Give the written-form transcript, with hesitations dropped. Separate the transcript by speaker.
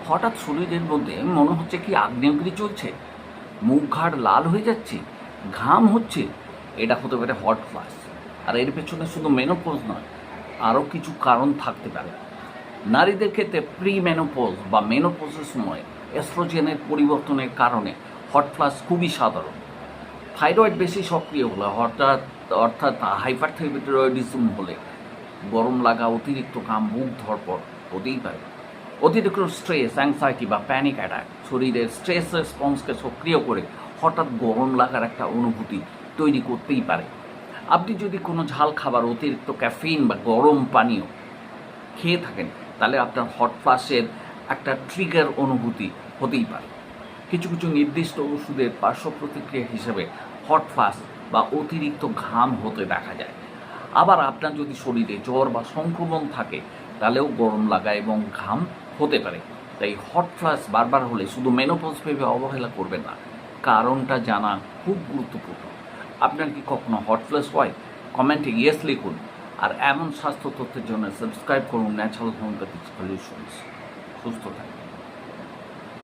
Speaker 1: হঠাৎ শরীরের মধ্যে মনে হচ্ছে কি আগ্নেয়গিরি চলছে, মুখ ঘাড় লাল হয়ে যাচ্ছে, ঘাম হচ্ছে, এটা হতে পারে হট ফ্লাশ। আর এর পেছনে শুধু মেনোপজ নয়, আরও কিছু কারণ থাকতে পারে। নারীদের ক্ষেত্রে প্রি মেনোপজ বা মেনোপজের সময় এস্ট্রোজেনের পরিবর্তনের কারণে হট ফ্লাশ খুবই সাধারণ। থাইরয়েড বেশি সক্রিয় হলে অর্থাৎ হাইপারথাইরয়েডিজম হলে গরম লাগা, অতিরিক্ত ঘাম, বুক ধড়ফড় হতেই পারে। অতিরিক্ত স্ট্রেস, অ্যাংজাইটি বা প্যানিক অ্যাটাক শরীরের স্ট্রেস রেসপন্সকে সক্রিয় করে হঠাৎ গরম লাগার একটা অনুভূতি তৈরি করতেই পারে। আপনি যদি কোনো ঝাল খাবার, অতিরিক্ত ক্যাফিন বা গরম পানীয় খেয়ে থাকেন, তাহলে আপনার হট ফ্লাশের একটা ট্রিগার অনুভূতি হতেই পারে। কিছু কিছু নির্দিষ্ট ওষুধের পার্শ্ব প্রতিক্রিয়া হিসেবে হট ফ্লাশ বা অতিরিক্ত ঘাম হতে দেখা যায়। আবার আপনার যদি শরীরে জ্বর বা সংক্রমণ থাকে, তাহলেও গরম লাগা এবং ঘাম হতে পারে। তাই হট ফ্লাশ বারবার হলে শুধু মেনোপজ ভেবে অবহেলা করবেন না, কারণটা জানা খুব গুরুত্বপূর্ণ। আপনার কি কখনো হট ফ্লাশ হয়? কমেন্টে ইয়েস লিখুন। আর এমন স্বাস্থ্য তথ্যের জন্য সাবস্ক্রাইব করুন ন্যাচারাল হোমিওপ্যাথিক সলিউশনস। সুস্থ থাকুন।